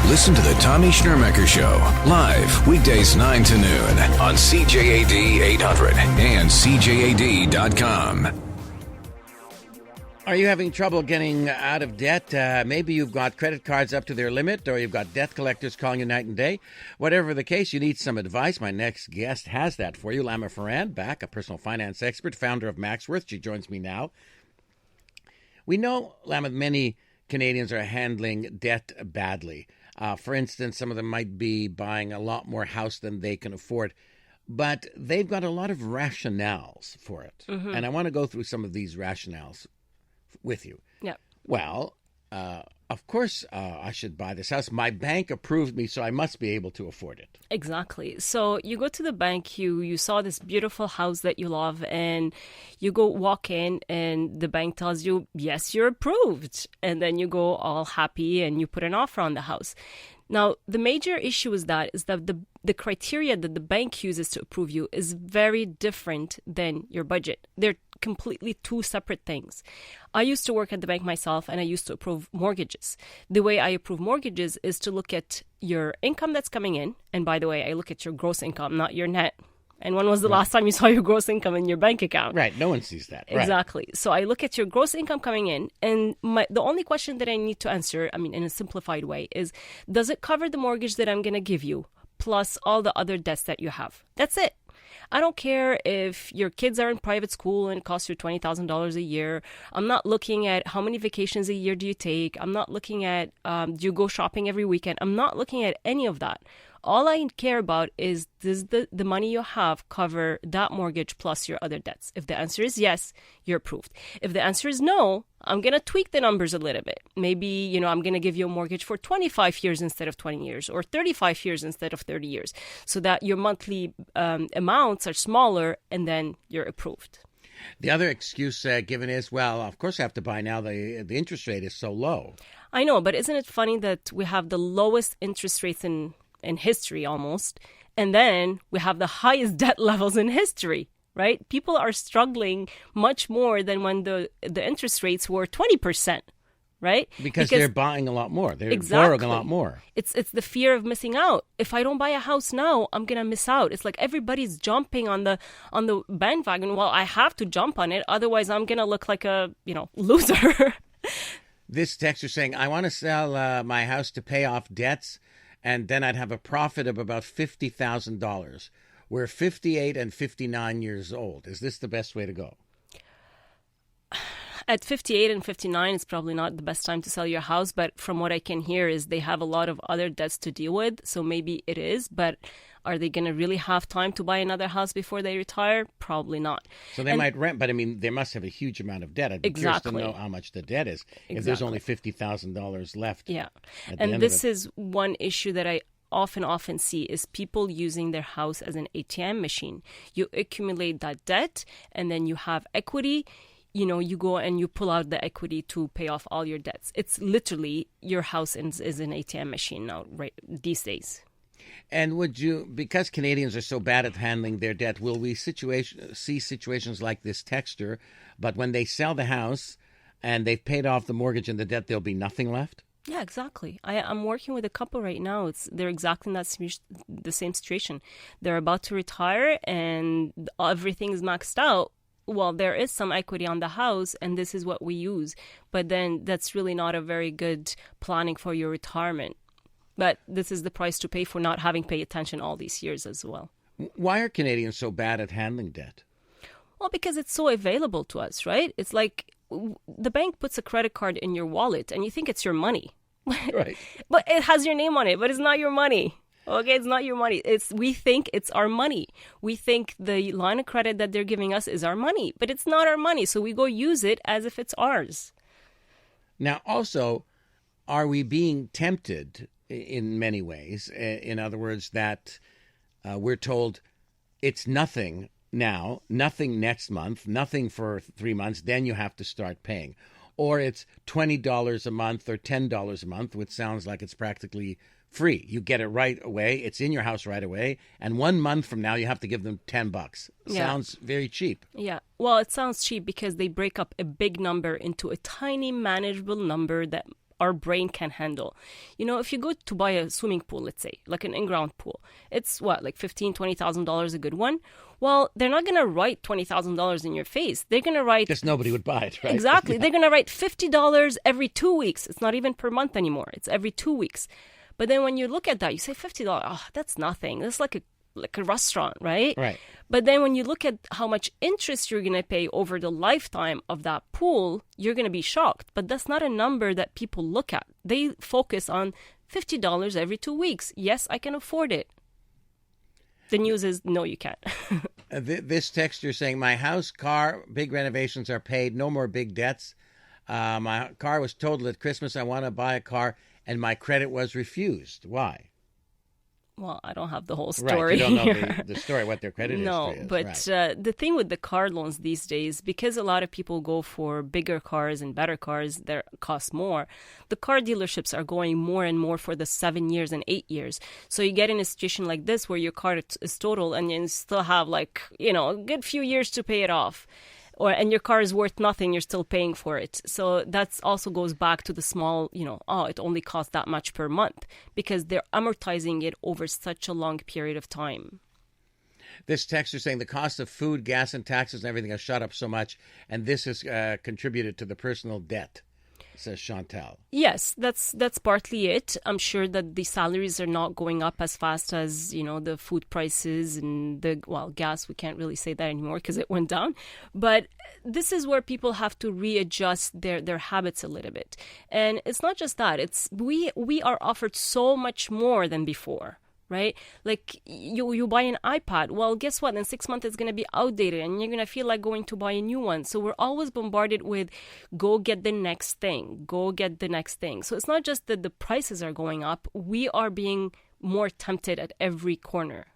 Listen to the Tommy Schnurmacher Show, live weekdays 9 to noon on CJAD 800 and CJAD.com. Are you having trouble getting out of debt? Maybe you've got credit cards up to their limit, or you've got debt collectors calling you night and day. Whatever the case, you need some advice. My next guest has that for you. Lama Ferran, back, a personal finance expert, founder of MaxWorth. She joins me now. We know, Lama, many Canadians are handling debt badly. For instance, some of them might be buying a lot more house than they can afford, but they've got a lot of rationales for it. Mm-hmm. And I want to go through some of these rationales with you. Yeah. Well, of course, I should buy this house. My bank approved me, so I must be able to afford it. Exactly. So you go to the bank, you saw this beautiful house that you love, and you go walk in, and the bank tells you, yes, you're approved. And then you go all happy and you put an offer on the house. Now, the major issue is that the criteria that the bank uses to approve you is very different than your budget. They're completely two separate things. I used to work at the bank myself, and I used to approve mortgages. The way I approve mortgages is to look at your income that's coming in. And by the way, I look at your gross income, not your net. And when was the last time you saw your gross income in your bank account? Right. No one sees that. Exactly. Right. So I look at your gross income coming in, and the only question that I need to answer, in a simplified way, is does it cover the mortgage that I'm going to give you, plus all the other debts that you have? That's it. I don't care if your kids are in private school and it costs you $20,000 a year. I'm not looking at how many vacations a year do you take. I'm not looking at do you go shopping every weekend. I'm not looking at any of that. All I care about is does the money you have cover that mortgage plus your other debts? If the answer is yes, you're approved. If the answer is no, I'm going to tweak the numbers a little bit. Maybe, I'm going to give you a mortgage for 25 years instead of 20 years or 35 years instead of 30 years so that your monthly amounts are smaller, and then you're approved. The other excuse given is, well, of course I have to buy now. The interest rate is so low. I know, but isn't it funny that we have the lowest interest rates in history almost, and then we have the highest debt levels in history, right? People are struggling much more than when the interest rates were 20%, right? Because they're buying a lot more. They're borrowing a lot more. It's the fear of missing out. If I don't buy a house now, I'm going to miss out. It's like everybody's jumping on the bandwagon. Well, I have to jump on it. Otherwise, I'm going to look like a, loser. This texter saying, I want to sell my house to pay off debts, and then I'd have a profit of about $50,000. We're 58 and 59 years old. Is this the best way to go? At 58 and 59, it's probably not the best time to sell your house. But from what I can hear is they have a lot of other debts to deal with. So maybe it is. But are they going to really have time to buy another house before they retire? Probably not. So they might rent, but they must have a huge amount of debt. I'd be curious to know how much the debt is if there's only $50,000 left. Yeah. And this is one issue that I often see is people using their house as an ATM machine. You accumulate that debt, and then you have equity. You go and you pull out the equity to pay off all your debts. It's literally your house is an ATM machine now, right, these days. And would you, because Canadians are so bad at handling their debt, will we see situations like this texter, but when they sell the house and they've paid off the mortgage and the debt, there'll be nothing left? Yeah, exactly. I'm working with a couple right now. They're exactly in the same situation. They're about to retire and everything is maxed out. Well, there is some equity on the house, and this is what we use. But then that's really not a very good planning for your retirement. But this is the price to pay for not having paid attention all these years as well. Why are Canadians so bad at handling debt? Well, because it's so available to us, right? It's like the bank puts a credit card in your wallet, and you think it's your money. Right. But it has your name on it, but it's not your money. Okay, it's not your money. We think it's our money. We think the line of credit that they're giving us is our money, but it's not our money. So we go use it as if it's ours. Now, also, are we being tempted in many ways? In other words, that we're told it's nothing now, nothing next month, nothing for 3 months, then you have to start paying. Or it's $20 a month or $10 a month, which sounds like it's practically free. You get it right away. It's in your house right away. And 1 month from now, you have to give them $10. Sounds very cheap. Yeah. Well, it sounds cheap because they break up a big number into a tiny manageable number that our brain can handle. If you go to buy a swimming pool, let's say, like an in-ground pool, it's what, like $15,000, $20,000 a good one? Well, they're not going to write $20,000 in your face. They're going to write... Because nobody would buy it, right? Exactly. Yeah. They're going to write $50 every 2 weeks. It's not even per month anymore. It's every 2 weeks. But then when you look at that, you say $50, that's nothing. That's like a restaurant, right? Right. But then when you look at how much interest you're going to pay over the lifetime of that pool, you're going to be shocked. But that's not a number that people look at. They focus on $50 every 2 weeks. Yes, I can afford it. The news is, no, you can't. This texter saying, my house, car, big renovations are paid. No more big debts. My car was totaled at Christmas. I want to buy a car, and my credit was refused. Why? Well, I don't have the whole story. Right, you don't know the story, what their credit history is. But right. The thing with the car loans these days, because a lot of people go for bigger cars and better cars that cost more, the car dealerships are going more and more for the 7 years and 8 years. So you get in a situation like this where your car is total and you still have a good few years to pay it off. And your car is worth nothing, you're still paying for it. So that also goes back to the small, it only costs that much per month because they're amortizing it over such a long period of time. This texter saying the cost of food, gas, and taxes and everything has shot up so much, and this has contributed to the personal debt, says Chantal. Yes, that's partly it. I'm sure that the salaries are not going up as fast as, the food prices and gas. We can't really say that anymore because it went down. But this is where people have to readjust their habits a little bit. And it's not just that. It's we are offered so much more than before. Right? Like you buy an iPad. Well, guess what? In 6 months, it's going to be outdated and you're going to feel like going to buy a new one. So we're always bombarded with go get the next thing, go get the next thing. So it's not just that the prices are going up. We are being more tempted at every corner.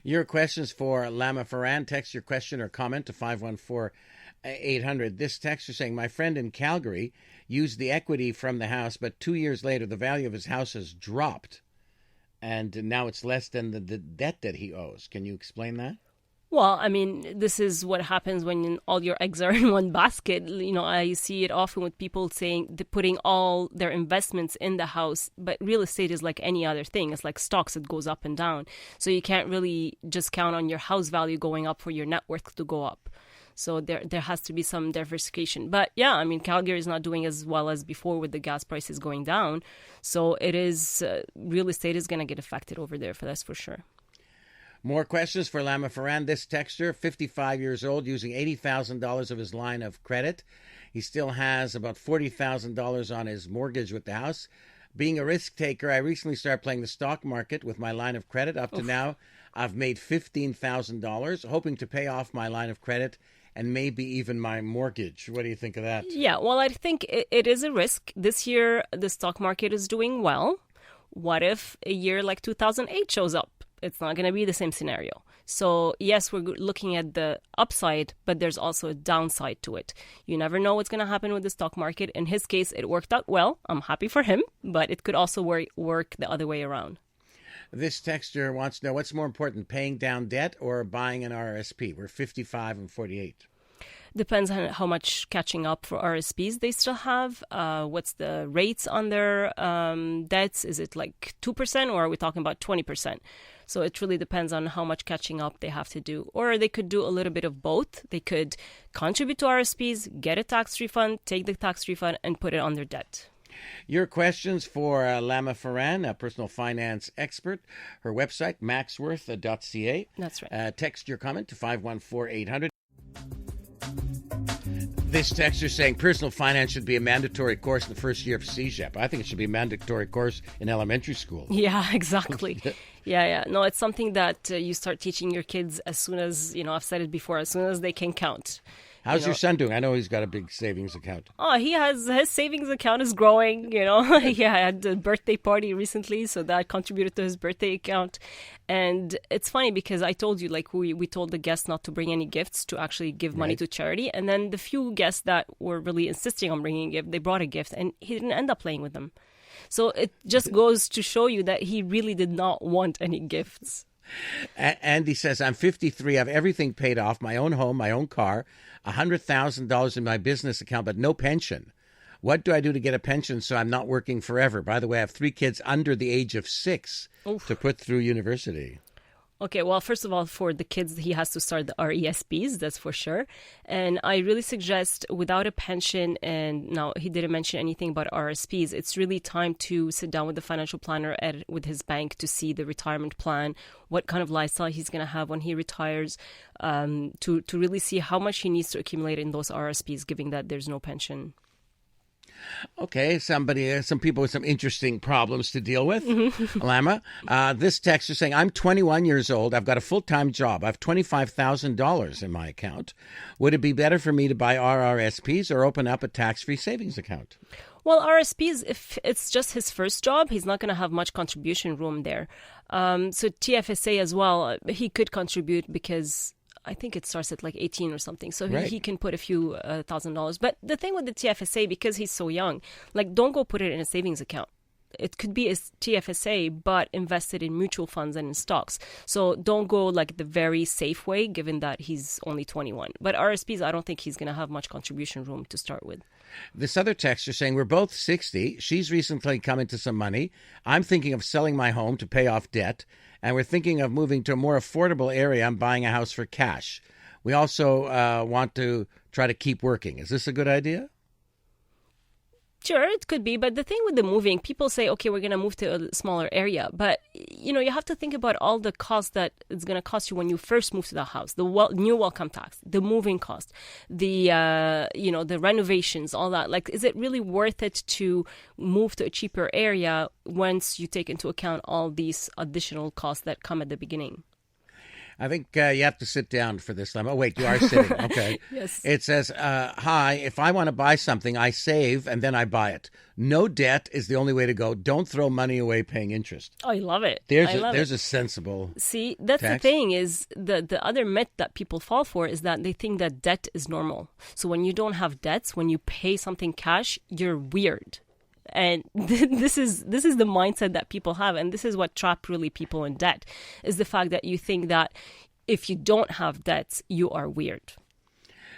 Your questions for Lama Farhan. Text your question or comment to 514-800. This texter saying, my friend in Calgary used the equity from the house, but 2 years later, the value of his house has dropped. And now it's less than the debt that he owes. Can you explain that? Well, I mean, this is what happens when all your eggs are in one basket. I see it often with people saying putting all their investments in the house. But real estate is like any other thing. It's like stocks. It goes up and down. So you can't really just count on your house value going up for your net worth to go up. So there has to be some diversification. But yeah, I mean, Calgary is not doing as well as before with the gas prices going down. So it is, real estate is going to get affected over there, that's for sure. More questions for Lama Farhan. This texter, 55 years old, using $80,000 of his line of credit. He still has about $40,000 on his mortgage with the house. Being a risk taker, I recently started playing the stock market with my line of credit. Up to now, I've made $15,000, hoping to pay off my line of credit and maybe even my mortgage. What do you think of that? Yeah, well, I think it is a risk. This year, the stock market is doing well. What if a year like 2008 shows up? It's not going to be the same scenario. So, yes, we're looking at the upside, but there's also a downside to it. You never know what's going to happen with the stock market. In his case, it worked out well. I'm happy for him, but it could also work the other way around. This texter wants to know, what's more important, paying down debt or buying an RSP? We're 55 and 48. Depends on how much catching up for RSPs they still have. What's the rates on their debts? Is it like 2% or are we talking about 20%? So it really depends on how much catching up they have to do. Or they could do a little bit of both. They could contribute to RSPs, get a tax refund, take the tax refund, and put it on their debt. Your questions for Lama Farhan, a personal finance expert. Her website, maxworth.ca. That's right. Text your comment to 514-800. This texter saying personal finance should be a mandatory course in the first year of CEGEP. I think it should be a mandatory course in elementary school. Yeah, exactly. Yeah. No, it's something that you start teaching your kids as soon as, I've said it before, as soon as they can count. How's your son doing? I know he's got a big savings account. Oh, his savings account is growing, He had a birthday party recently, so that contributed to his birthday account. And it's funny because I told you, like, we told the guests not to bring any gifts, to actually give money to charity. And then the few guests that were really insisting on bringing a gift, they brought a gift, and he didn't end up playing with them. So it just goes to show you that he really did not want any gifts. Andy says, I'm 53. I have everything paid off, my own home, my own car, $100,000 in my business account, but no pension. What do I do to get a pension so I'm not working forever? By the way, I have 3 kids under the age of 6 to put through university. Okay, well, first of all, for the kids, he has to start the RESPs, that's for sure. And I really suggest without a pension, and now he didn't mention anything about RSPs, it's really time to sit down with the financial planner with his bank to see the retirement plan, what kind of lifestyle he's going to have when he retires, to really see how much he needs to accumulate in those RSPs, given that there's no pension. Okay, some people with some interesting problems to deal with. Lama, this text is saying, I'm 21 years old. I've got a full-time job. I have $25,000 in my account. Would it be better for me to buy RRSPs or open up a tax-free savings account? Well, RSPs, if it's just his first job, he's not going to have much contribution room there. So TFSA as well, he could contribute because I think it starts at like 18 or something. So he can put a few $1,000. But the thing with the TFSA, because he's so young, like don't go put it in a savings account. It could be a TFSA, but invested in mutual funds and in stocks. So don't go like the very safe way, given that he's only 21. But RSPs, I don't think he's going to have much contribution room to start with. This other texter saying, we're both 60. She's recently come into some money. I'm thinking of selling my home to pay off debt. And we're thinking of moving to a more affordable area and buying a house for cash. We also want to try to keep working. Is this a good idea? Sure, it could be. But the thing with the moving, people say, okay, we're going to move to a smaller area. But, you have to think about all the costs that it's going to cost you when you first move to the house. The new welcome tax, the moving cost, the renovations, all that. Like, is it really worth it to move to a cheaper area once you take into account all these additional costs that come at the beginning? I think you have to sit down for this. Oh, wait, you are sitting. Okay. Yes. It says, hi, if I want to buy something, I save and then I buy it. No debt is the only way to go. Don't throw money away paying interest. Oh, I love it. There's a sensible See, that's text. The thing is the other myth that people fall for is that they think that debt is normal. So when you don't have debts, when you pay something cash, you're weird. And this is the mindset that people have, and this is what traps really people in debt, is the fact that you think that if you don't have debts, you are weird.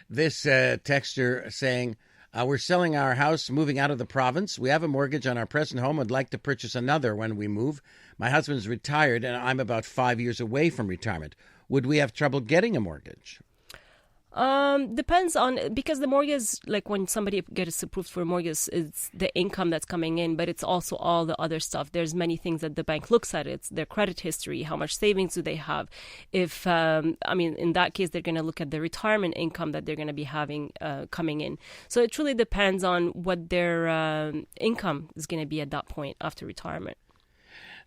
This texter saying, we're selling our house, moving out of the province. We have a mortgage on our present home. Would like to purchase another when we move. My husband's retired, and I'm about 5 years away from retirement. Would we have trouble getting a mortgage? Depends on, because the mortgage, like when somebody gets approved for a mortgage, it's the income that's coming in, but it's also all the other stuff. There's many things that the bank looks at. It's their credit history, how much savings do they have. If, in that case, they're going to look at the retirement income that they're going to be having coming in. So it really depends on what their income is going to be at that point after retirement.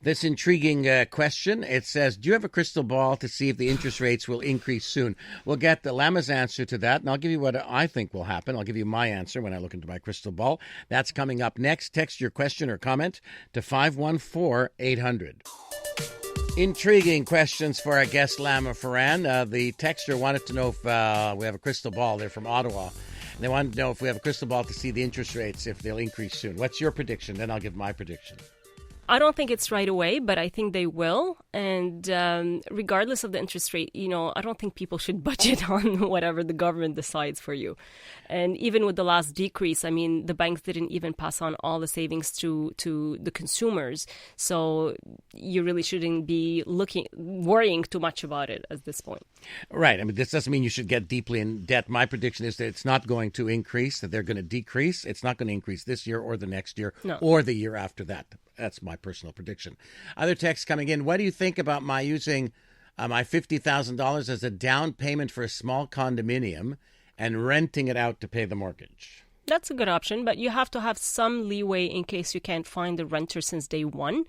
This intriguing question, it says, do you have a crystal ball to see if the interest rates will increase soon? We'll get the Lama's answer to that, and I'll give you what I think will happen. I'll give you my answer when I look into my crystal ball. That's coming up next. Text your question or comment to 514-800. Intriguing questions for our guest, Lama Farhan. The texter wanted to know if we have a crystal ball. They're from Ottawa. They wanted to know if we have a crystal ball to see the interest rates, if they'll increase soon. What's your prediction? Then I'll give my prediction. I don't think it's right away, but I think they will. And regardless of the interest rate, I don't think people should budget on whatever the government decides for you. And even with the last decrease, the banks didn't even pass on all the savings to the consumers. So you really shouldn't be worrying too much about it at this point. Right. This doesn't mean you should get deeply in debt. My prediction is that it's not going to increase, that they're going to decrease. It's not going to increase this year or the next year or the year after that. That's my personal prediction. Other texts coming in. What do you think about my using my $50,000 as a down payment for a small condominium and renting it out to pay the mortgage? That's a good option, but you have to have some leeway in case you can't find the renter since day one.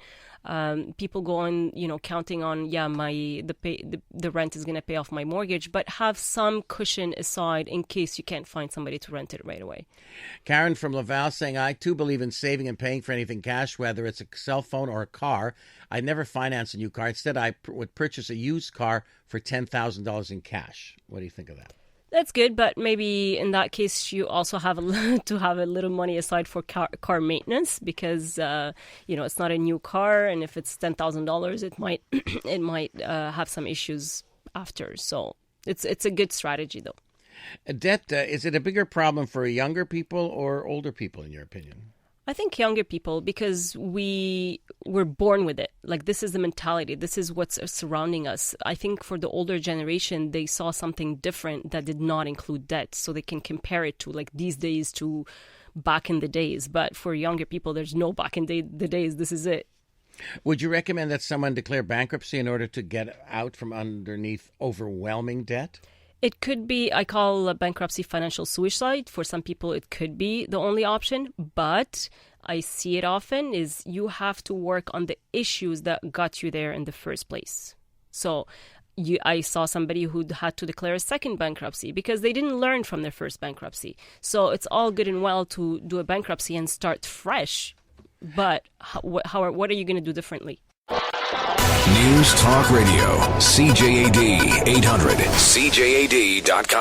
People go on, counting on, the rent is going to pay off my mortgage, but have some cushion aside in case you can't find somebody to rent it right away. Karen from Laval saying, I too believe in saving and paying for anything cash, whether it's a cell phone or a car. I'd never finance a new car. Instead, I would purchase a used car for $10,000 in cash. What do you think of that? That's good, but maybe in that case you also have to have a little money aside for car maintenance because it's not a new car, and if it's $10,000, it might have some issues after. So it's a good strategy though. Debt, is it a bigger problem for younger people or older people, in your opinion? I think younger people, because we were born with it. Like, this is the mentality. This is what's surrounding us. I think for the older generation, they saw something different that did not include debt. So they can compare it to like these days to back in the days. But for younger people, there's no back in the days. This is it. Would you recommend that someone declare bankruptcy in order to get out from underneath overwhelming debt? It could be, I call bankruptcy financial suicide. For some people, it could be the only option. But I see it often is you have to work on the issues that got you there in the first place. So I saw somebody who had to declare a second bankruptcy because they didn't learn from their first bankruptcy. So it's all good and well to do a bankruptcy and start fresh. But what are you going to do differently? News Talk Radio, CJAD 800, CJAD.com.